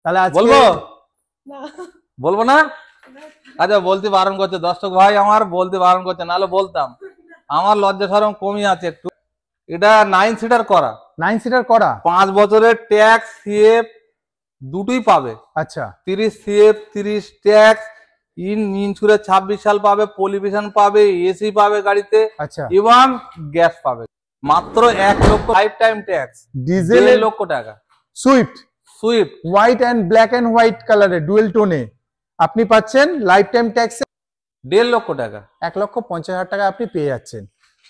তাহলে আজকে বলবো না, বলবো না? আচ্ছা বলতে বারণ করছে দর্শক ভাই, আমার বলতে বারণ করছে, নাহলে বলতাম। আমার লজ্জা শরম কমই আছে একটু। এটা 9 সিটার করা, 9 সিটার করা, 5 বছরের ট্যাক্স সিএফ দুটোই পাবে। আচ্ছা 30 সিএফ 30 ট্যাক্স, ইন্স্যুরেন্স 26 সাল পাবে, পলিউশন পাবে, এসি পাবে গাড়িতে, আচ্ছা এবং গ্যাস পাবে। মাত্র 1 লক্ষ life time tax, diesel 1.5 lakh টাকা। Swift white and black and white কালারে ডুয়েল টোনে আপনি পাচ্ছেন লাইফ টাইম ট্যাক্সে 1.5 লক্ষ টাকা, 1,50,000 টাকা আপনি পেয়ে যাচ্ছেন।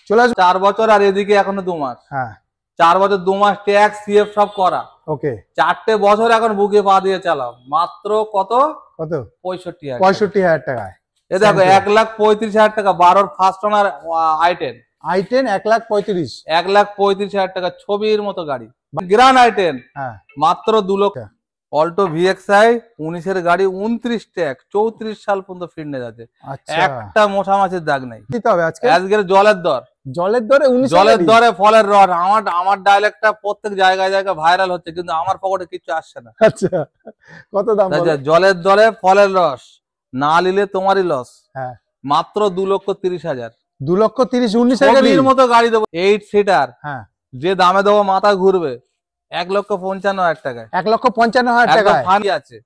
চলে আসুন। 4 বছর আর এদিকে এখনো 2 মাস। হ্যাঁ 4 বছর 2 মাস ট্যাক্স সিএফ সব করা। ওকে 4টে বছর এখন বুকে পা দিয়ে চালাও, মাত্র কত? 65,000। 65,000 টাকায়। এ দেখো 1,35,000 টাকা 12 ফার্স্ট ওনার i10। 1,35,000 1,35,000 টাকা, ছবির মতো গাড়ি, গ্র্যান্ড i10 মাত্র 2 লক্ষ। অল্টো ভিএক্সআই 19 এর গাড়ি, 29 ট্যাক্স, 34 সাল পর্যন্ত ফিটনেস আছে, একটা মশা মাছির দাগ নাই। আজকের জলের দর, জলের দরে ফলের রস। আমার ডায়লগটা প্রত্যেক জায়গায় জায়গায় ভাইরাল হচ্ছে, কিন্তু আমার পকেটে কিছু আসছে না। আচ্ছা কত দাম? জলের দরে ফলের রস, না নিলে তোমারই লস। মাত্র 2,30,000। 2,30,000 19 এর মতো গাড়ি দেবো, 8 সিটার। যে দামে দেবো মাথা ঘুরবে। 1,55,000 টাকায়, 1,55,000 টাকায় ফানি আছে।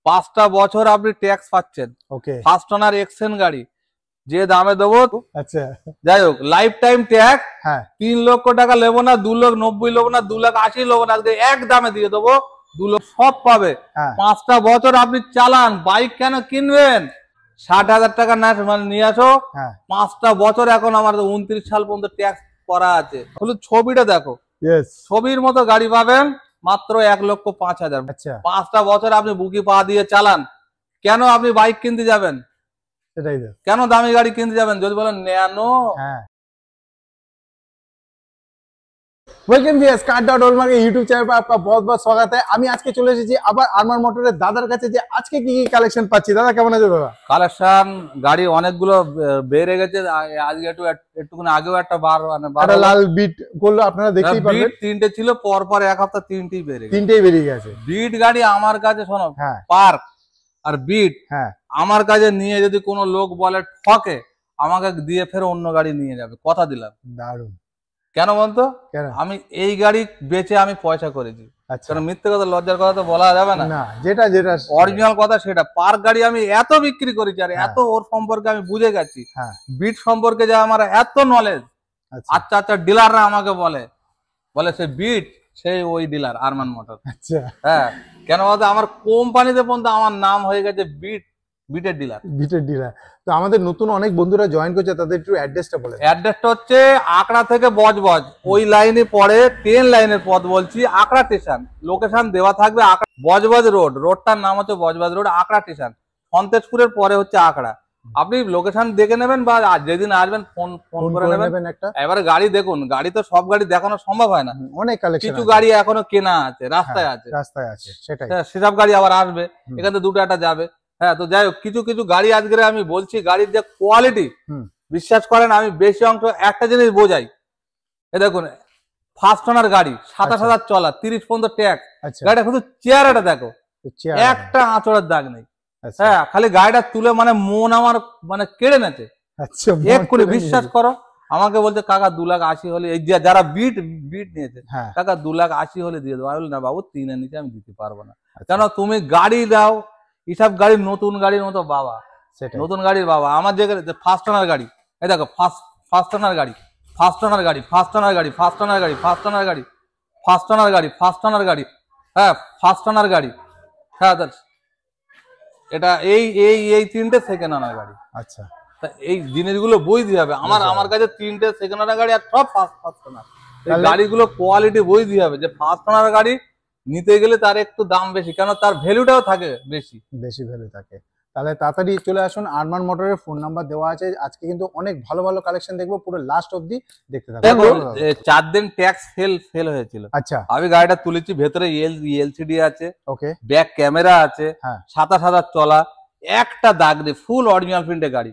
5টা বছর আপনি ট্যাক্স পাচ্ছেন। ওকে ফার্স্ট ওনার এক্সেন গাড়ি, যে দামে দেবো। আচ্ছা যাই হোক, লাইফ টাইম ট্যাক্স 3 লক্ষ টাকা নেবো না, 2,90,000 নেবো না, 2,80,000 নেবো না, আজকে এক দামে দিয়ে দেবো। 2 লক্ষ সব পাবে। 5টা বছর আপনি চালান, বাইক কেন কিনবেন? 60,000 টাকা না মানে নিয়ে আসো। 5টা বছর এখন আমার 29 সাল পর্যন্ত ট্যাক্স করা আছে। শুধু ছবিটা দেখো, ছবির মতো গাড়ি পাবেন মাত্র 1,05,000। 5টা বছর আপনি বুকি পা দিয়ে চালান, কেন আপনি বাইক কিনতে যাবেন? সেটাই তো, কেন দামি গাড়ি কিনতে যাবেন? যদি বলেন nano. Welcome viewers, car.org YouTube channel पर आपका बहुत-बहुत स्वागत है। আমি আজকে চলে এসেছি আবার আরমান মোটরের দাদার কাছে, যে আজকে কি কি কালেকশন পাচ্ছি। দাদা কেমন আছে? দাদা কালেকশন গাড়ি অনেকগুলো বেড়ে গেছে। আজকে একটুখানি আগেও একটা মানে লাল বিট করলো, আপনারা দেখতেই পারবেন। 3টে ছিল, পর পর এক হপ্তাহ 3টেই বেরিয়ে গেছে। বিট গাড়ি আমার কাছে, শোনো, পার্ক আর বিট আমার কাছে নিয়ে যদি কোনো লোক বলে ঠকে, আমাকে দিয়ে ফের অন্য গাড়ি নিয়ে যাবে, কথা দিলাম। দারুণ। কেন বলতো? আমি এই গাড়ি বেচে আমি পয়সা করেছি। কারণ মিথ্যে কথা, লজ্জার কথা তো বলা যাবে না। যেটা অরিজিনাল কথা সেটা। পার্ক গাড়ি আমি এত বিক্রি করেছি, আর এত ওর সম্পর্কে আমি বুঝে গেছি, বিট সম্পর্কে যে আমার এত নলেজ। আচ্ছা আচ্ছা, ডিলাররা আমাকে বলে সে বিট, সেই ওই ডিলার আরমান মোটর। হ্যাঁ, কেন বলতো? আমার কোম্পানিতে পর্যন্ত আমার নাম হয়ে গেছে বিটের ডিলার। তো আমাদের নতুন অনেক বন্ধুরা জয়েন করছে, তাদের একটু অ্যাড্রেসটা বলে। অ্যাড্রেসটা হচ্ছে আকড়া থেকে বজবজ, ওই লাইনে পড়ে, 10 লাইনের পথ বলছি, আকড়া স্টেশন। লোকেশন দেওয়া থাকবে, বজবজ রোড, রোডটার নাম হচ্ছে বজবজ রোড, আকড়া স্টেশন। সন্তেশপুরের পরে হচ্ছে আকড়া। আপনি লোকেশন দেখে নেবেন, বা যেদিন আসবেন ফোন করে নেবেন একটা। এবারে গাড়ি দেখুন, গাড়ি তো সব গাড়ি দেখানো সম্ভব হয় না, অনেক কালেকশন, কিছু গাড়ি এখনো কেনা আছে, রাস্তায় আছে, সেটাই। সেসব গাড়ি আবার আসবে, এখান থেকে দুটো একটা যাবে। হ্যাঁ, তো যাই হোক, কিছু কিছু গাড়ি আজকে আমি বলছি, গাড়ির যে কোয়ালিটি, বিশ্বাস করেন আমি বেশি অংশ একটা জিনিস বোঝাই। এ দেখুন, ফার্স্ট ওনার গাড়ি, 27,000 চলা, 30 পর্যন্ত ট্যাক্স। গাড়িটা শুধু চেয়ারটা দেখো, একটা আঁচড়ের দাগ নেই। হ্যাঁ, খালি গাড়িটা তুলে মানে মন আমার মানে কেড়ে নেছে এক্ষুনি, বিশ্বাস করো। আমাকে বলছে কাকা 2,80,000 হলে, এই যারা বিট নিয়েছে, কাকা 2,80,000 হলে দিয়ে দেবো। আমি বলি না বাবু, 3 এর নিচে আমি দিতে পারবো না। কেন? তুমি গাড়ি দাও, এসব গাড়ি নতুন গাড়ির মতো বাবা, নতুন গাড়ির বাবা। আমার যে ফার্স্ট ওনার গাড়ি, এই দেখো, ফার্স্ট ওনার গাড়ি, ফার্স্ট ওনার গাড়ি, ফার্স্ট ওনার গাড়ি, ফার্স্ট ওনার গাড়ি, ফার্স্ট ওনার গাড়ি, ফার্স্ট ওনার গাড়ি, ফার্স্ট ওনার গাড়ি, হ্যাঁ, ফার্স্ট ওনার গাড়ি। হ্যাঁ, এটা এই 3টে সেকেন্ড ওনার গাড়ি। আচ্ছা, এই জিনিসগুলো বুঝতে হবে। আমার কাছে 3টে সেকেন্ড ওনার গাড়ি, আর সব ফার্স্ট ওনার। এই গাড়িগুলো কোয়ালিটি বুঝতে হবে, যে ফার্স্ট ওনার গাড়ি নিতে গেলে তার একটু দাম বেশি, কেন তার ভ্যালুটাও থাকে বেশি ভ্যালু থাকে। তাহলে তাড়াতাড়ি চলে আসুন, আরমান মোটরের ফোন নাম্বার দেওয়া আছে। আজকে কিন্তু অনেক ভালো ভালো কালেকশন দেখবো, পুরো লাস্ট অবধি দেখতে থাকুন। 4 দিন ট্যাক্স ফেল হয়েছিল। আচ্ছা, আমি গাড়িটা তুলেছি, ভেতরে এলসিডি আছে, ওকে, ব্যাক ক্যামেরা আছে, 27,000 চলা, একটা দাগ নেই, ফুল অরিজিনাল প্রিন্টের গাড়ি।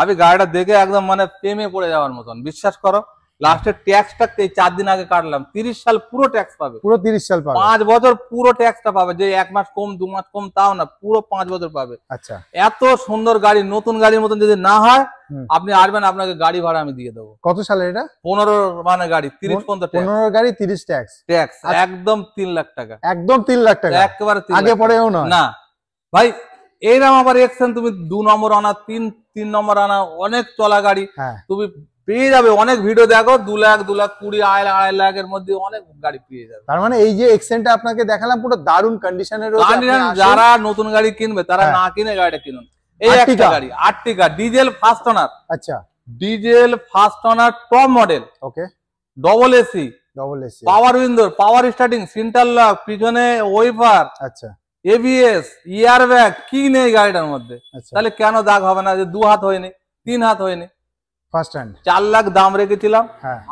আমি গাড়িটা দেখে একদম মানে প্রেমে পড়ে যাওয়ার মতন, বিশ্বাস করো। লাস্টের ট্যাক্সটা এই 4 দিন আগে কাটলাম, 30 সাল পুরো ট্যাক্স পাবে, পুরো 30 সাল পাবে, 5 বছর পুরো ট্যাক্সটা পাবে, যে 1 মাস কম 2 মাস কম তাও না, পুরো 5 বছর পাবে। আচ্ছা, এত সুন্দর গাড়ি, নতুন গাড়ির মতন যদি না হয় আপনি আসবেন, আপনাকে গাড়ি ভাড়া আমি দিয়ে দেবো। কত সালের এটা? 15 মানে গাড়ি 30 পর্যন্ত 15 গাড়ি 30 ট্যাক্স, ট্যাক্স একদম 3 লাখ টাকা, একদম 3 লাখ টাকা, একেবারে 3 আগে পরেও না ভাই। এইরকম আবার এক্সেন তুমি 2 নম্বর আনা, 3 নম্বর আনা, অনেক চলা গাড়ি তুমি পেয়ে যাবে। অনেক ভিডিও দেখো 2 লাখ 2 লাখ 20 2.5 লাখের মধ্যে অনেক গাড়ি পেয়ে যাবে। তার মানে এই যে এক্সেনটা আপনাকে দেখালাম পুরো দারুণ কন্ডিশনের রয়েছে। যারা নতুন গাড়ি কিনবে তারা না কিনে গাড়িটা কিনুন। এই একটা গাড়ি আর্টিকা ডিজেল ফার্স্ট ওনার। আচ্ছা, diesel first owner top model, okay, double AC, power window, power starting, centre lock, পিছনে ওয়াইপার, আচ্ছা, এবিএস, ইয়ার ব্যাগ, কি নেই গাড়িটার মধ্যে? তাহলে কেন দাগ হবে না? যে 2 হাত হয়নি, 3 হাত হয়নি। ফার্স্ট হ্যান্ড 4 লাখ দাম রেখেছিলাম,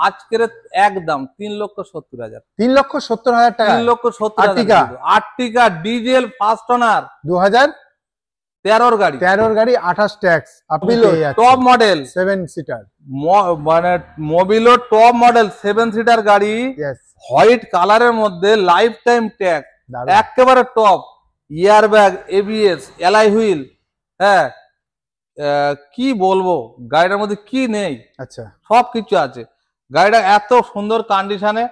আজকের একদম 3,70,000, 3,70,000 টাকা, 3,70,000। আর্টিকা ডিজেল ফার্স্ট ওনার 2013 গাড়ি, 13 গাড়ি, 28 ট্যাক্স, আপিলো টপ মডেল 7 সিটার, মানে মোবিলো টপ মডেল 7 সিটার গাড়ি, হোয়াইট কালারের মধ্যে, লাইফ টাইম ট্যাক্স, একেবারে টপ, ইয়ার ব্যাগ, এবিএস, এলআই হুইল, হ্যাঁ কি বলবো গাড়িটার মধ্যে কি নেই? আচ্ছা, সব কিছু আছে। গাড়িটা এত সুন্দর কন্ডিশনে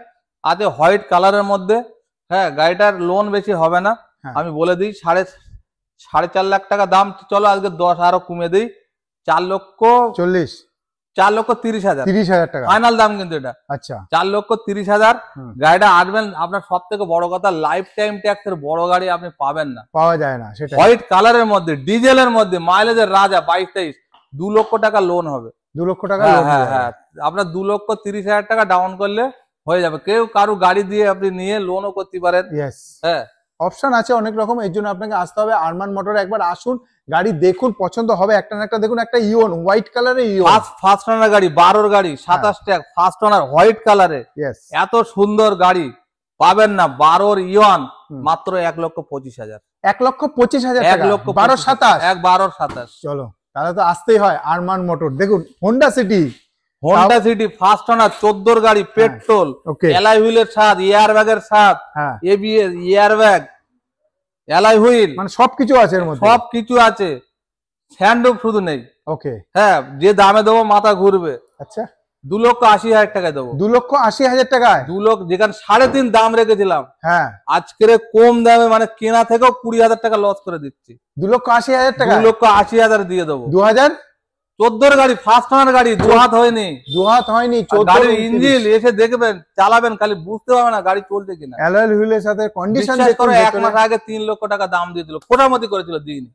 আছে, হোয়াইট কালারের মধ্যে। হ্যাঁ, গাড়িটার লোন বেশি হবে না, আমি বলে দিই। 4.5 লাখ টাকা দাম। চলো আজকে 10 আরো কমে দিই, 4,40,000, 4,30,000 টাকা ফাইনাল দাম কিন্তু এটা। আচ্ছা, 4,30,000। গাড়িটা আসবেন, আপনার সব থেকে বড় কথা লাইফ টাইম ট্যাক্সের বড় গাড়ি আপনি পাবেন না, পাওয়া যায় না। সেটা হোয়াইট কালারের মধ্যে, ডিজেলের মধ্যে, মাইলেজের রাজা, 22-23, 2 লক্ষ টাকা লোন হবে। 2 লক্ষ টাকা? হ্যাঁ, আপনার 2,30,000 টাকা ডাউন করলে হয়ে যাবে। কেউ কারো গাড়ি দিয়ে আপনি নিয়ে লোনও করতে পারেন। হ্যাঁ, অপশন আছে অনেক রকম। এর জন্য আপনাকে আসতে হবে আরমান মোটরে। একবার আসুন, গাড়ি দেখুন, পছন্দ হবে। একটা না একটা দেখুন, একটা ইওন হোয়াইট কালারের ইওন ফার্স্ট ওনার গাড়ি, 12 গাড়ি, 27 ট্যাগ, ফার্স্ট ওনার, হোয়াইট কালারে, এত সুন্দর গাড়ি পাবেন না। 12 ইওন মাত্র 1,25,000, 1,25,000 টাকা, 12,27। চলো, তাহলে তো আসতেই হয় আরমান মোটর। দেখুন হোন্ডা সিটি, ফার্স্ট ওনার 14 গাড়ি, পেট্রোল, এলআই হুইলের সাথ, এয়ার ব্যাগের সাথ, ABS, air bag, LI wheel, মানে সবকিছু আছে এর মধ্যে, সবকিছু আছে। স্যান্ডউপ শুধু নেই। ওকে, হ্যাঁ, যে দামে দেবো মাথা ঘুরবে। আচ্ছা, 2,80,000 টাকায় দেবো। 2,80,000 টাকায়? 2 লক্ষ, যেখানে 3.5 দাম রেখেছিলাম, হ্যাঁ, আজকের কম দামে, মানে কেনা থেকেও 20,000 টাকা লস করে দিচ্ছি। 2,80,000 টাকা? 2,80,000 দিয়ে দেবো। 2014 গাড়ি, ফার্স্ট ওনার গাড়ি, 2 হাত হয়নি, 2 হাত হয়নি। গাড়ির ইঞ্জিন এসে দেখবেন, চালাবেন, খালি বুঝতে পারবেন না গাড়ি চলছে কিনা। অ্যালয় হুইলের সাথে কন্ডিশন দেখুন। 1 মাস আগে 3 লক্ষ টাকা দাম দিয়ে দিল, খোটামতি করেছিল, দিইনি।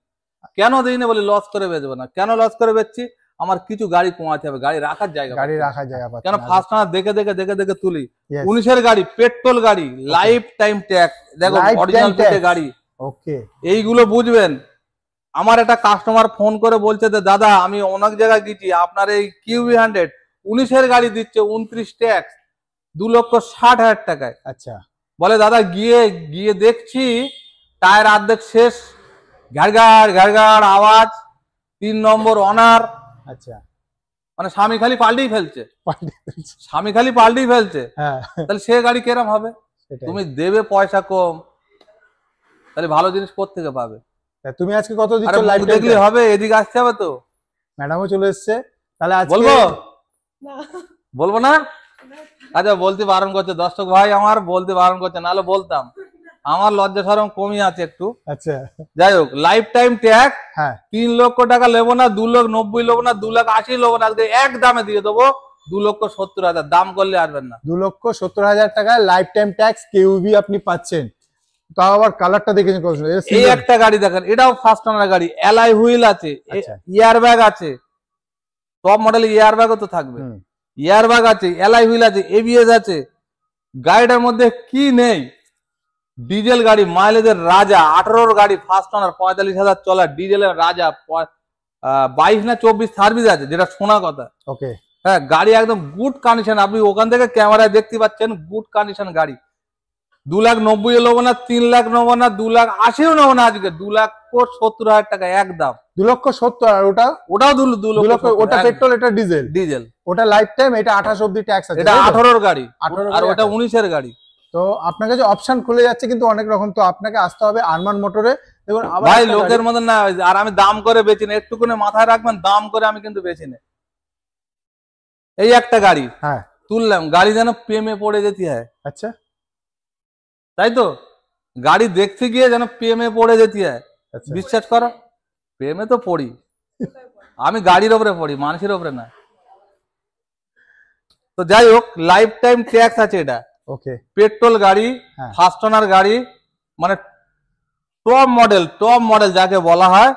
কেন দিইনি? বলি লস করে বেচবো না। কেন লস করে বেচছি? আমার কিছু গাড়ি কমাতে হবে, গাড়ি রাখার জায়গা, কেন ফার্স্ট ওনার দেখে দেখে দেখে দেখে তুলি। 19-এর গাড়ি, পেট্রোল গাড়ি, লাইফ টাইম ট্যাক্স, দেখো অরিজিনাল গাড়ি। ওকে, এইগুলো বুঝবেন। আমার একটা কাস্টমার ফোন করে বলছে যে দাদা, আমি অনেক জায়গায় গেছি, আপনার এই QV100 19-এর গাড়ি দিচ্ছে 29 ট্যাক্স, 2,60,000 টাকায়। আচ্ছা, বলে দাদা গিয়ে দেখছি টায়ার অর্ধেক শেষ, ঘাড় আওয়াজ, 3 নম্বর অনার। আচ্ছা, মানে স্বামী খালি পাল্টেই ফেলছে। তাহলে সে গাড়ি কেরম হবে? তুমি দেবে পয়সা কম, তাহলে ভালো জিনিস কোত্থেকে পাবে? তুমি আজকে কত দিচ্ছ? লাইভ দেখলে হবে, এদিকে আসতে হবে তো। ম্যাডামও চলে এসেছে, তাহলে আজকে বলবো না? আচ্ছা, বলতে বারণ করছে দর্শক ভাই, আমার বলতে বারণ করছে, নাহলে বলতাম। আমার লজ্জা শরম কমই আছে একটু। আচ্ছা, যাই হোক, লাইফ টাইম ট্যাক্স 3 লক্ষ টাকা নেবো না, 2,90,000 নেবো না, 2,80,000 নেবো না, আজকে এক দামে দিয়ে দেবো 2,70,000। দাম করলে আসবেন না। 2,70,000 টাকায় লাইফ টাইম ট্যাক্স কিউভি আপনি পাচ্ছেন। তাও আবার কালারটা দেখেছেন কত সুন্দর। এই একটা গাড়ি দেখেন, এটাও ফার্স্ট ওনার গাড়ি, এলআই হুইল আছে, ইয়ার ব্যাগ আছে, টপ মডেল ইয়ার ব্যাগও তো থাকবে, ইয়ার ব্যাগ আছে, এলআই হুইল আছে, এবিএস আছে। গাড়িটার মধ্যে কি নেই? ডিজেল গাড়ি, মাইলেজের রাজা, 18 গাড়ি, ফার্স্ট ওনার, 45,000 চলা, ডিজেলের রাজা, 22 না 24 সার্ভিস আছে, যেটা শোনা কথা। ওকে, হ্যাঁ, গাড়ি একদম গুড কন্ডিশন। আপনি ওখান থেকে ক্যামেরায় দেখতে পাচ্ছেন, গুড কন্ডিশন গাড়ি। 2,90,000 নেবো না, 3,00,000 নেবো না, 2,80,000 নেবো না, আজকে 2,70,000 টাকা একদম। 2,70,000 আর ওটাও 2 লক্ষ, ওটা পেট্রোল, এটা ডিজেল। ডিজেল ওটা লাইফ টাইম, এটা 28 অব্দি ট্যাক্স আছে। এটা 18 গাড়ি, 18 আর ওটা 19 এর গাড়ি। তো আপনার কাছে অপশন খুলে যাচ্ছে কিন্তু অনেক রকম। তো আপনাকে আসতে হবে আরমান মোটরে। দেখুন ভাই লোকের মতন না, আর আমি দাম করে বেচি না, একটুকুনে মাথায় রাখবেন, দাম করে আমি কিন্তু বেচি না। এই একটা গাড়ি হ্যাঁ তুললাম, গাড়ি যেন প্রেমে পড়ে যেতে হয়। আচ্ছা, তাই তো, গাড়ি দেখতে গিয়ে যেন প্রেমে পড়ে যেতে হয়। আচ্ছা। বিশ্বাস করো, প্রেমে তো পড়ি, আমি গাড়ির ওপরে পড়ি, মানুষের ওপরে না। তো যাই হোক, লাইফ টাইম ট্যাক্স আছে এটা। ওকে, পেট্রোল গাড়ি, হ্যাঁ। ফার্স্ট ওনার গাড়ি, মানে টপ মডেল যাকে বলা হয়।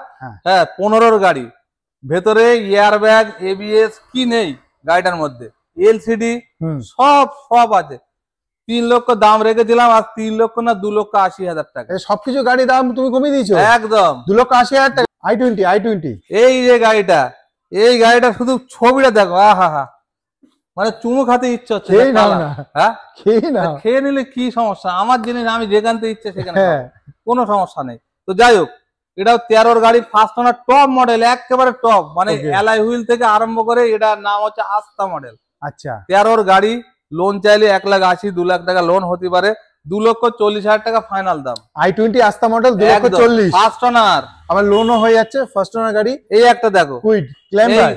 হ্যাঁ, 15 গাড়ি, ভেতরে এয়ার ব্যাগ, এবিএস কি নেই গাড়িটার মধ্যে, এলসিডি সব আছে। 3 লক্ষ দাম রেখেছিলাম, আর 3 লক্ষ না 2,80,000 টাকা। সবকিছু গাড়ির দাম তুমি কমিয়ে দিয়েছো একদম, 2,80,000 টাকা। i20 এই যে গাড়িটা, এই গাড়িটা শুধু ছবিটা দেখো, আহা, মানে চুমু খাতে ইচ্ছে হচ্ছে। হ্যাঁ, খেয়ে নিলে কি সমস্যা, আমার জিনিস আমি যেখান থেকে ইচ্ছে সেখানে কোনো সমস্যা নেই। তো যাই হোক, এটাও 13 গাড়ির ফার্স্ট ওনার, টপ মডেল, একেবারে টপ, মানে অ্যালয় হুইল থেকে আরম্ভ করে, এটার নাম হচ্ছে আস্থা মডেল। আচ্ছা, 13 গাড়ি, লোন চাইলে 1,80,000 2 লাখ টাকা লোন হতে পারে, 2,40,000 টাকা ফাইনাল দাম। i20 আস্থা মডেল 2,40,000 ফার্স্ট ওনার, আবার লোনও হয়ে যাচ্ছে। ফার্স্ট ওনার গাড়ি। এই একটা দেখো, কুইড ক্লেমার,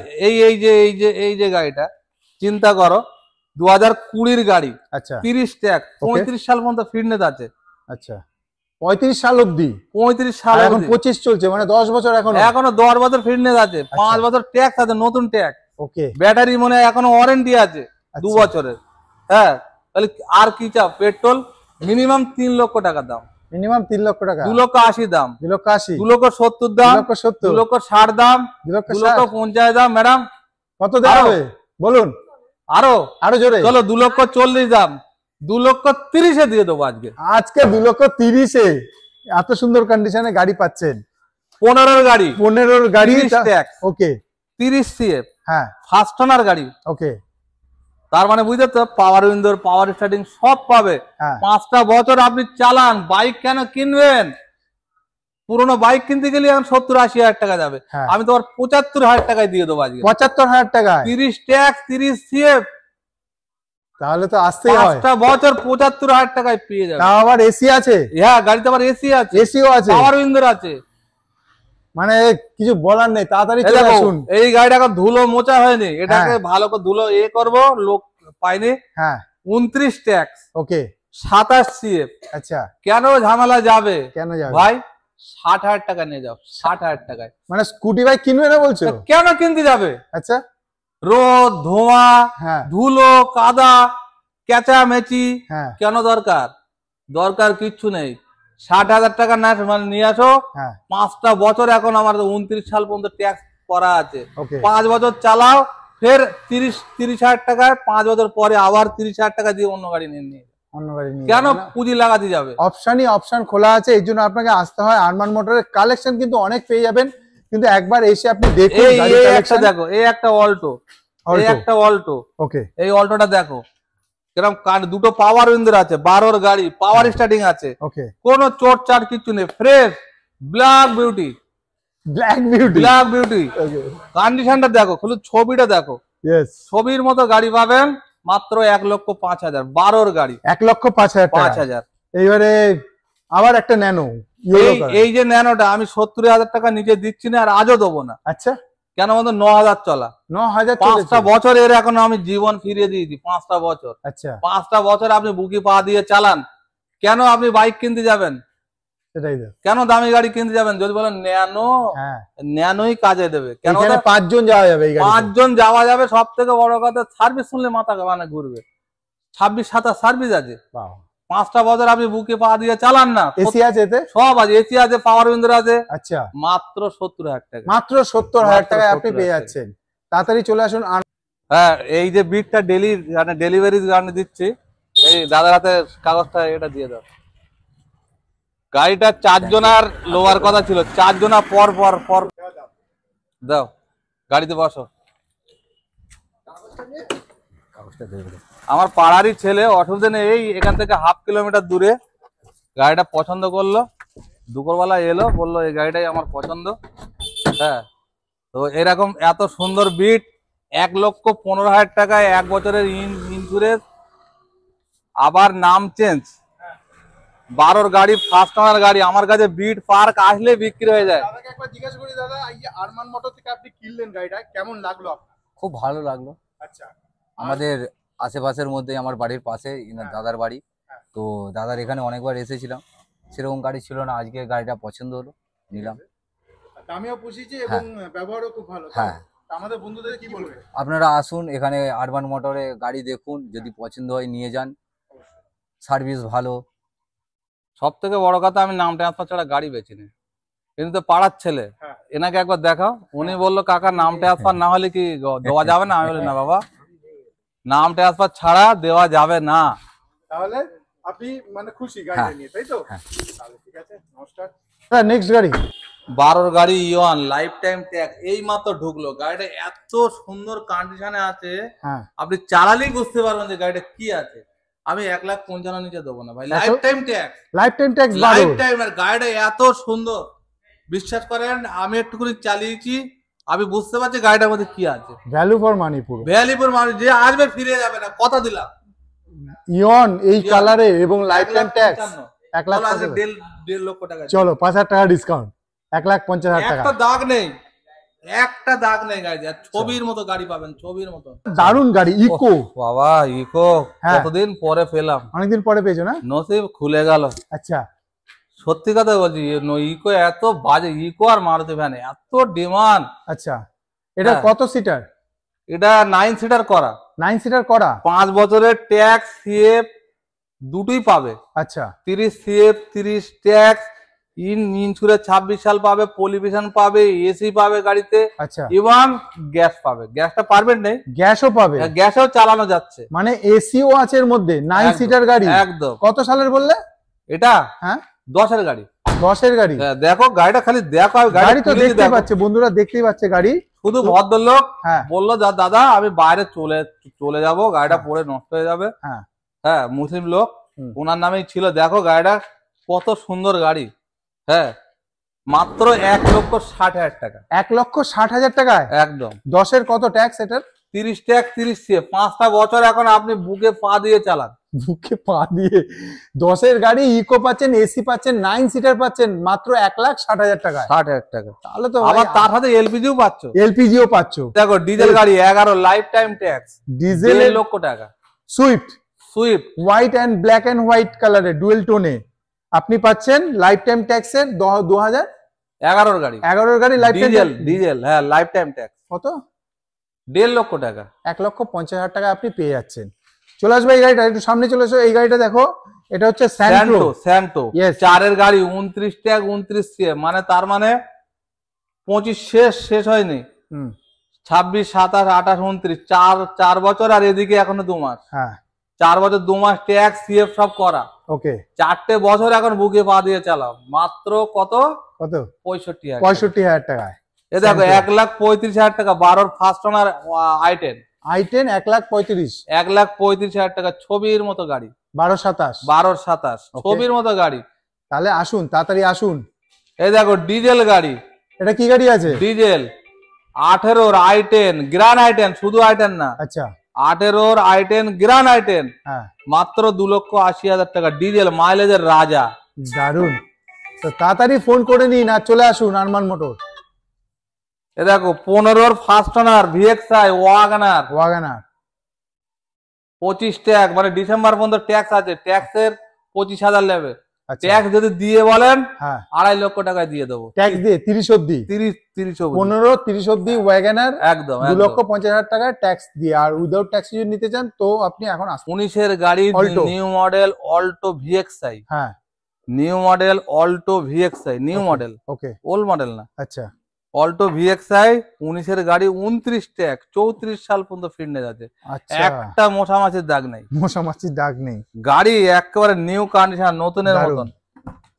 এই যে গাড়িটা চিন্তা করো, 2020 গাড়ি। আচ্ছা, 30 ট্যাক্স, 35 সাল পর্যন্ত ফিটনেস আছে। আচ্ছা, 35 সাল অবধি, 35 সাল, এখন 25 চলছে, মানে 10 বছর এখনো 10 বছর ফিটনেস আছে, 5 বছর ট্যাক্স আছে, নতুন ট্যাক্স। ওকে, ব্যাটারি মনে হয় এখনো ওয়ারেন্টি আছে 2 বছরের। হ্যাঁ, তাহলে আর কি চাও? পেট্রোল মিনিমাম 3 লক্ষ টাকা দাম, মিনিমাম 3 লক্ষ টাকা, 2,80,000 দাম, 2,80,000, 2,70,000 দাম, 2,60,000 দাম, 2,50,000 দাম। ম্যাডাম কত দেওয়া হবে বলুন? আরো জোরে চলো, 2,40,000 দাম, 2,30,000 দিয়ে দেবো আজকে। 2,30,000 এত সুন্দর কন্ডিশনে গাড়ি পাচ্ছেন। 15 গাড়ি, 15 গাড়ি ট্যাক্স, ওকে, 30 সিএফ, হ্যাঁ, ফার্স্ট ওনার গাড়ি। ওকে, তার মানে বুঝতে তো, পাওয়ার উইন্ডোর, পাওয়ার স্টার্টিং সব পাবে। 5টা বছর আপনি চালান, বাইক কেন কিনবেন? পুরোনো বাইক কিনতে গেলে এখন 70-80,000 টাকা যাবে, আমি তোমার 75,000 টাকায় দিয়ে দেবো আজকে। 75,000 টাকায়, 30 ট্যাক্স, 30 সিএফ, তাহলে তো আসতেই হয়। 5টা বছর 75,000 টাকায় পেয়ে যাবে। তাও আবার এসি আছে। হ্যাঁ, গাড়িতে আবার এসি আছে, এসিও আছে, পাওয়ার উইন্ডোর আছে, মানে কিছু বলার নেই। তাড়াতাড়ি চলে আসুন। এই গাড়িটা এখন ধুলো মোচা হয়নি, এটাকে ভালো করে ধুলো করবো, লোক পাইনি। হ্যাঁ, 29 ট্যাক্স, ওকে, 27 সিএফ। আচ্ছা, কেন ঝামেলা যাবে? কেন যাবে ভাই? 60,000 টাকা নিয়ে যাও, 60,000 টাকায়। মানে স্কুটি বাইক কিনবে না বলছো? কেন কিনতে যাবে? আচ্ছা, রোদ, ধোঁয়া, ধুলো, কাদা, কেঁচামেচি, কেন দরকার কিচ্ছু নেই। 60,000 টাকা না মানে নিয়ে আসো, 5টা বছর, এখন আমার 29 সাল পর্যন্ত ট্যাক্স করা আছে। 5 বছর চালাও, ফের 30,000 টাকায়, 5 বছর পরে আবার 30,000 টাকা দিয়ে অন্য গাড়ি নিয়ে কেন পুঁজি লাগাতে যাবে? অপশন খোলা আছে, এই জন্য আপনাকে আসতে হয় আরমান মোটরের। কালেকশন কিন্তু অনেক পেয়ে যাবেন, কিন্তু একবার এসে আপনি দেখুন। দেখো, এই একটা অল্টো, ওকে, এই অল্টোটা দেখো কিরকম, দুটো পাওয়ার উইন্ডোর আছে, 12 গাড়ি, পাওয়ার স্টার্টিং আছে, ওকে, কোনো চোট চাট কিছু নেই, ফ্রেশ, ব্ল্যাক বিউটি, কন্ডিশনটা দেখো, শুধু ছবিটা দেখো, ছবির মতো গাড়ি পাবেন মাত্র 1,05,000, 12 গাড়ি, 1,05,000। এইবারে আবার একটা ন্যানো, এই যে ন্যানোটা আমি 70,000 টাকা নিচে দিচ্ছি না, আর আজও দেবো না। আচ্ছা, কেন বলতো? 9,000 চলা, 9,000, 5টা বছর এর এখন আমি জীবন ফিরিয়ে দিয়েছি। 5টা বছর, আচ্ছা, 5টা বছর আপনি বুকি পা দিয়ে চালান। কেন আপনি বাইক কিনতে যাবেন? কেন দামি গাড়ি কিনতে যাবেন? যদি বলেন ন্যানোই কাজে দেবে। কেন? 5 জন যাওয়া যাবে, 5 জন যাওয়া যাবে। সব থেকে বড় কথা, সার্ভিস শুনলে মাথা মানে ঘুরবে। 26-27 সার্ভিস আছে। 5টা বছর আপনি বুকে পা দিয়ে চালান না। এসি আছে, সব আছে, এসি আছে, পাওয়ার উইন্ডোর আছে। আচ্ছা, মাত্র 70,000 টাকা, মাত্র 70,000 টাকায় আপনি পেয়ে যাচ্ছেন। তাড়াতাড়ি চলে আসুন। হ্যাঁ, এই যে বিটটা ডেলিভারি দিচ্ছি, এই দাদার হাতে কাগজটা এটা দিয়ে দাও। গাড়িটা 4 জনার লোয়ার কথা ছিল, 4 জনা পর দাও, গাড়িতে বসো। কাগজটা দিয়ে দাও। আমার পাড়ারই ছেলে, অসুবিধা নেই, এই এখান থেকে 1/2 কিলোমিটার দূরে গাড়িটা পছন্দ করলো, দুপুরবেলা এলো, বললো এই গাড়িটাই আমার পছন্দ। হ্যাঁ, তো এরকম এত সুন্দর বিট, 1,15,000 টাকায় 1 বছরের ইন্স্যুরেন্স, আবার নাম চেঞ্জ, 12 গাড়ি, ফার্স্ট ওনার গাড়ি। আমার কাছে বিট পার্ক আসলে বিক্রি হয়ে যায়। দাদাকে একবার জিজ্ঞেস করি, দাদা এই যে আরমান মোটর থেকে আপনি কিনলেন গাড়িটা, কেমন লাগলো আপনার? খুব ভালো লাগলো। আচ্ছা, আমাদের আশেপাশের মধ্যে আমার বাড়ির পাশে ইনার দাদার বাড়ি, তো দাদার এখানে অনেকবার এসেছিলাম, সেরকম গাড়ি ছিল না, আজকে গাড়িটা পছন্দ হলো, নিলাম। দামিও পুষিয়েছে এবং ব্যবহারও খুব ভালো। হ্যাঁ, আমাদের বন্ধুদের কি বলবে? আপনারা আসুন এখানে আরবান মোটরে গাড়ি দেখুন, যদি পছন্দ হয় নিয়ে যান, সার্ভিস ভালো। সব থেকে বড় কথা, আমি নাম ট্রান্সফার ছাড়া গাড়ি বেচি নি, কিন্তু তো পাড়ার ছেলে, এনাকে একবার দেখাও। উনি বললো কাকা নাম ট্রান্সফার না হলে কি দেওয়া যাবে না? আমি বলি না বাবা, নাম ট্রান্সফার ছাড়া দেওয়া যাবে না। তাহলে আপনি মানে খুশি গাড়িটা নিয়ে, তাই তো? হ্যাঁ। তাহলে ঠিক আছে, নমস্কার। হ্যাঁ, নেক্সট গাড়ি 12 গাড়ি ইওয়ান লাইফ টাইম ট্যাগ, এই মাত্র ঢুকলো। গাড়িটা এত সুন্দর কন্ডিশনে আছে, হ্যাঁ, আপনি চালালেই বুঝতে পারবেন যে গাড়িটা কি আছে। আমি 1,55,000 নিচে দেবো না ভাই, lifetime tag, lifetime tax lifetime. আর গাড়িটা এত সুন্দর, বিশ্বাস করেন আমি একটুখানি চালিয়েছি, আমি বুঝতে পারছি গাড়িটার মধ্যে কি আছে। ভ্যালু ফর মানি পুরো। ভ্যালিপুর মানুষ যে আসবে ফিরে যাবে না, কথা দিলাম। ইয়ন এই ইয়ন। কালারে এবং লাইফ টাইম ট্যাক্স 1,55,000 1 লাখ। চলো, আজকে 1.5 লক্ষ টাকা। চলো 5,000 টাকা ডিসকাউন্ট, 1,50,000 টাকা। একটা দাগ নেই, একটা দাগ নেই গাড়ি, আর ছবির মতো গাড়ি পাবেন, ছবির মতো। দারুণ গাড়ি, ইকো। বাবা ইকো হ্যাঁ। কতদিন পরে পেলাম, অনেকদিন পরে পেয়েছো না? নসিব খুলে গেল। আচ্ছা, সত্যি কথা বলছি, ইকো এত বাজে, ইকো আর মারুতি ভ্যান এত ডিমান্ড। আচ্ছা, এটা হ্যাঁ। কত সিটার? এটা 9 সিটার করা, 9 সিটার করা। 5 বছরের ট্যাক্স সিএফ দুটোই পাবে। আচ্ছা, 30 সিএফ, 30 ট্যাক্স, ইন্স্যুরেন্স 26 সাল পাবে, পলিউশন পাবে, এসি পাবে গাড়িতে, আচ্ছা, এবং গ্যাস পাবে। গ্যাসটা পারবেন নেই, গ্যাসও পাবে, গ্যাসেও চালানো যাচ্ছে। মানে এসিও আছে এর মধ্যে। 9 একদম, সিটার গাড়ি। একদম। কত সালের বললে? এটা হ্যাঁ, 10-এর গাড়ি। 10-এর গাড়ি। দেখো গাড়িটা খালি দেখো, গাড়ি তো দেখতেই পাচ্ছে, বন্ধুরা দেখতেই পাচ্ছে গাড়ি। শুধু ভদ্রলোক হ্যাঁ, বললো দাদা আমি বাইরে চলে যাব, গাড়িটা পরে নষ্ট হয়ে যাবে। হ্যাঁ, হ্যাঁ, মুসলিম লোক, ওনার নামেই ছিল। দেখো গাড়িটা কত সুন্দর গাড়ি। হ্যাঁ, মাত্র 1,60,000 টাকা। 1,60,000 টাকায় একদম। 10-এর কত ট্যাক্স এটার? 30 ট্যাক্স, 30 সিএফ, 5টা বছর এখন আপনি বুকে পা দিয়ে চালান। বুকে পা দিয়ে 10-এর গাড়ি, ইকো পাচ্ছেন, এসি পাচ্ছেন, 9 সিটার পাচ্ছেন মাত্র 1,60,000 টাকায়। 60,000 টাকা। তাহলে তো আবার তার সাথে এলপিজিও পাচ্ছ। এলপিজিও পাচ্ছ। দেখো ডিজেল গাড়ি 11 life time tax, diesel 1.5 lakh টাকা। Swift, Swift white and black and white কালারে ডুয়েল টোনে আপনি পাচ্ছেন লাইফ টাইম ট্যাক্সের 11 গাড়ি, 2011 গাড়ি লাইফ টাইম ডিজেল হ্যাঁ, লাইফ টাইম ট্যাক্স কত? 1.5 লক্ষ টাকা। 1,50,000 টাকা আপনি পেয়ে যাচ্ছেন। চলে আসবে এই গাড়িটা, একটু সামনে চলে এসো। এই গাড়িটা দেখো, এটা হচ্ছে স্যান্টো। Yes. 4-এর গাড়ি, 29 ট্যাগ, 29 সিএফ, মানে তার মানে 25 শেষ হয়নি। 26, 27, 28, 29, 4 বছর, আর এদিকে এখনো 2 মাস। হ্যাঁ, 4 বছর 2 মাস ট্যাক্স সিএফ সব করা। ওকে, 4টে বছর এখন বুকে পা দিয়ে চালাও, মাত্র কত? কত? 65,000। 65,000 টাকায়। এ দেখো 1,35,000 টাকা, 12 ফার্স্ট ওনার i10। i10 1,35,000। 1,35,000 টাকা, ছবির মতো গাড়ি। 12/27। 12/27 ছবির মতো গাড়ি। তাহলে আসুন, তাড়াতাড়ি আসুন। এই দেখো ডিজেল গাড়ি। এটা কি গাড়ি আছে? ডিজেল 18-র i10 গ্র্যান্ড i10, শুধু i10 না। আচ্ছা, 18-র i10 গ্র্যান্ড i10, হ্যাঁ, মাত্র 2,80,000 টাকা। ডিজেল মাইলেজের রাজা। দারুন। তো তাড়াতাড়ি ফোন করে নিন আর চলে আসুন আরমান মোটর। এ দেখো 15-র first owner VXI wagon R, 25 tax, মানে ডিসেম্বর পর্যন্ত ট্যাক্স আছে। ট্যাক্সের 25,000 নেবে। আচ্ছা, ট্যাক্স যদি দিয়ে বলেন হ্যাঁ, 2.5 লক্ষ টাকায় দিয়ে দেবো। ট্যাক্স দিয়ে 30 অব্দি। 30 অবধি। 15-30 অব্দি ওয়াগনার একদম 2,50,000 টাকায় ট্যাক্স দিয়ে। আর উইদাউট ট্যাক্স যদি নিতে চান তো আপনি এখন আসুন। 19-এর গাড়ি, Alto। New model Alto VXI, হ্যাঁ, new model Alto VXI, new model, okay, old model না। আচ্ছা, অল্টো ভিএক্সআই 19-এর গাড়ি, 29 ট্যাক্স, 34 সাল পর্যন্ত ফিটনেস আছে। আচ্ছা, একটা মশা মাছির দাগ নেই। মশা মাছির দাগ নেই। গাড়ি একেবারে নিউ কন্ডিশন, নতুনের দারুণ। মতন।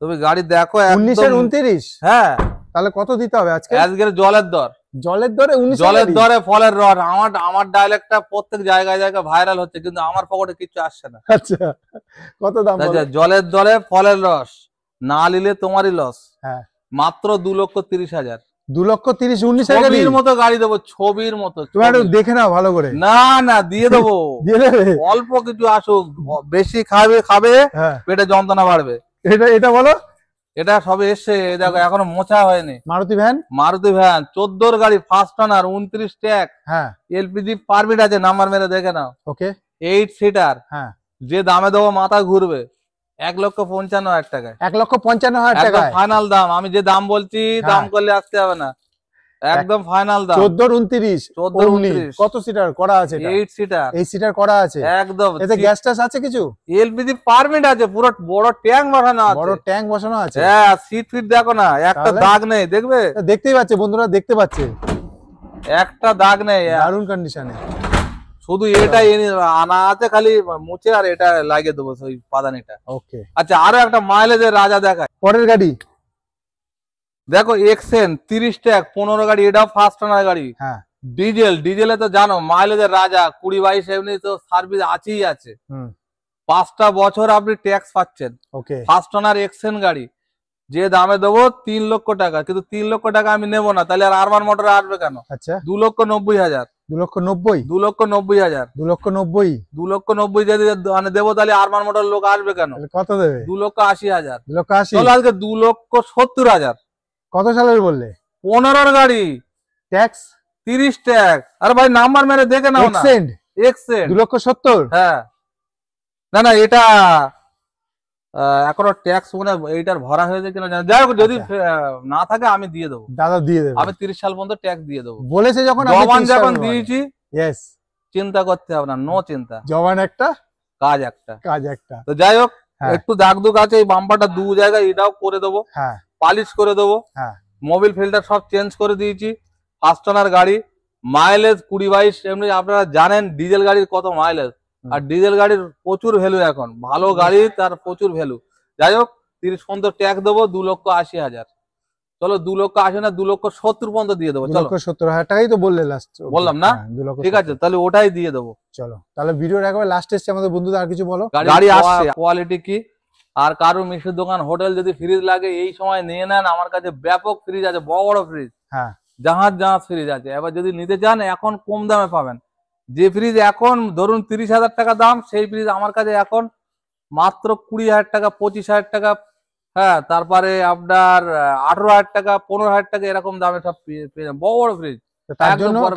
তুমি গাড়ি দেখো 19-এর 29। হ্যাঁ, তাহলে কত দিতে হবে আজকে? আজকের জলের দর জলের দরে 19 জলের দরে ফলের রস। আমার ডায়লগটা প্রত্যেক জায়গায় জায়গায় ভাইরাল হচ্ছে, কিন্তু আমার পকেটে কিছু আসছে না। আচ্ছা, কত দাম বলো? জলের দরে ফলের রস না নিলে তোমারই লস। হ্যাঁ, মাত্র 2,30,000। 2,30,000 19 গাড়ি। ছবির মতো গাড়ি দেবো, ছবির মতো। তুমি একটু দেখে নাও ভালো করে। না না, দিয়ে দেবো। দিয়ে দেবে? অল্প কিছু আসুক, বেশি খাবে হ্যাঁ, পেটে যন্ত্রণা বাড়বে। এটা বলো। এটা সবে এসছে, দেখো এখনো মোছা হয়নি। মারুতি ভ্যান। মারুতি ভ্যান 14 গাড়ি, ফার্স্ট ওনার, 29 ট্যাগ, হ্যাঁ, এলপিজি পারমিট আছে, নাম্বার মেরে দেখে নাও। ওকে। 8 সিটার। হ্যাঁ, যে দামে দেবো মাথা ঘুরবে, 1,55,000 টাকায়। 1,55,000 একদম টাকায়। ফাইনাল দাম। আমি যে দাম বলছি, দাম হ্যাঁ। করলে আসতে হবে না, একদম ফাইনাল দাম। 14-29 14-29 কত সিটার করা আছে? 8 সিটার। 8 সিটার করা আছে একদম। এতে গ্যাস টাস আছে কিছু? এলপিজি পারমিট আছে, পুরো বড় ট্যাঙ্ক বসানো আছে। বড় ট্যাঙ্ক বসানো আছে। হ্যাঁ, সিট ফিট দেখো না, একটা তাহলে? দাগ নেই, দেখবে? দেখতেই পাচ্ছে বন্ধুরা, দেখতে পাচ্ছে একটা দাগ নেই, দারুণ কন্ডিশনে। শুধু এটা আনা আছে, খালি মুছে আর এটা লাগিয়ে দেবো ওই পাদানিটা। ওকে, আচ্ছা, আরো একটা মাইলেজের রাজা দেখায়। পরের গাড়ি। দেখো এক্সেন 30 ট্যাগ, 15 গাড়ি, এটাও ফার্স্ট ওনার গাড়ি। হ্যাঁ, ডিজেলে তো জানো মাইলেজের রাজা, 20-22 এমনি তো সার্ভিস আছেই আছে। 5টা বছর আপনি ট্যাক্স পাচ্ছেন। ওকে, ফার্স্ট ওনার এক্সেন গাড়ি, যে দামে দেবো 3 লক্ষ টাকা, কিন্তু 3 লক্ষ টাকা আমি নেবো না, তাহলে আর আরমান মোটরে আসবে কেন? আচ্ছা, 2,90,000। 2,90,000। 2,90,000। 2,90,000 2,90,000 যদি মানে দেবো, তাহলে আরমান মোটর লোক আসবে কেন? তাহলে কত দেবে? 2,80,000। 2,80,000। চলো আজকে 2,70,000। কত সালের বললে? 15 গাড়ি, ট্যাক্স 30 ট্যাগ। আরে ভাই, নাম্বার মেরে দেখে নাও না। Extend extend 2,70,000। হ্যাঁ, না এটা এখনো ট্যাক্স মনে হয় এইটার ভরা হয়েছে কিনা জানি। যাই হোক, যদি না থাকে আমি দিয়ে দেবো। দাদা দিয়ে দেবে। আমি 30 সাল পর্যন্ত ট্যাক্স দিয়ে দেবো। বলেছে যখন আমি জবান 30 যখন সালের দিয়েছি, ইয়েস, চিন্তা করতে হবে না, নো চিন্তা, জবান একটা কাজ একটা। কাজ একটা। তো যাই হোক, হ্যাঁ। একটু দাগ দুগ আছে, এই বাম্পারটা 2 জায়গায়, এটাও করে দেবো, হ্যাঁ, পালিশ করে দেবো। হ্যাঁ, মোবিল ফিল্টার সব চেঞ্জ করে দিয়েছি। ফার্স্ট ওনার গাড়ি, মাইলেজ 20-22। এমনি আপনারা জানেন ডিজেল গাড়ির কত মাইলেজ, আর ডিজেল গাড়ির প্রচুর ভ্যালু এখন, ভালো গাড়ি তার প্রচুর ভ্যালু। যাই হোক, 30 পর্যন্ত ট্যাক্স দেবো, 2,80,000। চলো 2,80,000 না, 2,70,000 পর্যন্ত দিয়ে দেবো। চলো, 2,70,000 টাকাই তো বললে লাস্ট। বললাম না? ঠিক আছে, তাহলে ওটাই দিয়ে দেবো। চলো তাহলে ভিডিওর একেবারে লাস্ট এসছে আমাদের বন্ধুদের, আর কিছু বলো। গাড়ি আসছে, কোয়ালিটি কি। আর কারো মিষ্টির দোকান, হোটেল যদি ফ্রিজ লাগে এই সময় নিয়ে নেন, আমার কাছে ব্যাপক ফ্রিজ আছে, বড় বড় ফ্রিজ, হ্যাঁ, জাহাজ ফ্রিজ আছে। এবার যদি নিতে চান, এখন কম দামে পাবেন। যে ফ্রিজ এখন ধরুন 30,000 টাকা দাম, সেই ফ্রিজ আমার কাছে এখন মাত্র 20,000 টাকা, 25,000 টাকা। হ্যাঁ, তারপরে আপনার 18,000 টাকা, 15,000 টাকা, এরকম দামে সব পেয়ে যাবেন, বড় বড় ফ্রিজ।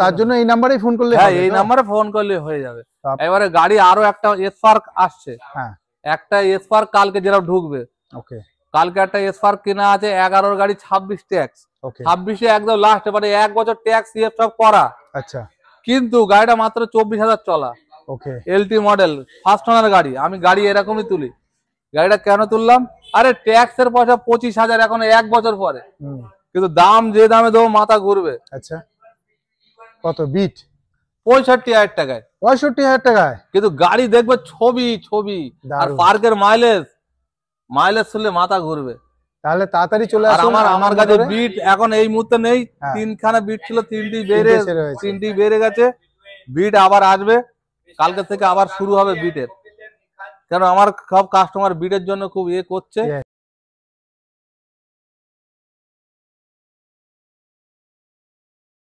তার জন্য এই নাম্বারেই ফোন করলে? হ্যাঁ, এই নাম্বারে ফোন করলে হয়ে যাবে। এবারে গাড়ি আরো একটা এসপার্ক আসছে। হ্যাঁ, একটা এসপার্ক কালকে যেটা ঢুকবে। ওকে, কালকে একটা এসপার্ক কেনা আছে, 11 গাড়ি, 26 ট্যাক্স। ওকে, 26-এ একদম লাস্ট, মানে 1 বছর ট্যাক্স ইএফ সব করা, আচ্ছা, কিন্তু গাড়িটা মাত্র 24,000 চলা। ওকে, এলটি মডেল, ফার্স্ট ওনার গাড়ি। আমি গাড়ি এরকমই তুলি। গাড়িটা কেন তুললাম? আরে ট্যাক্সের পয়সা 25,000 এখন 1 বছর পরে, কিন্তু দাম যে দামে দেবো মাথা ঘুরবে। আচ্ছা, কত বিট? 65,000 টাকায়। 65,000 টাকায়, কিন্তু গাড়ি দেখবে ছবি ছবি, আর দারুণ। পার্কের মাইলেজ শুনলে মাথা ঘুরবে। তাহলে তাড়াতাড়ি চলে আর আসুন। আমার কাছে বিট এখন এই মুহূর্তে নেই। হ্যাঁ। 3খানা বিট ছিল, 3টি ছেড়ে হয়েছে। 3টি বেড়ে গেছে। বিট আবার আসবে, কালকে থেকে আবার শুরু হবে বিটের। কারণ আমার সব কাস্টমার বিটের জন্য খুব করছে।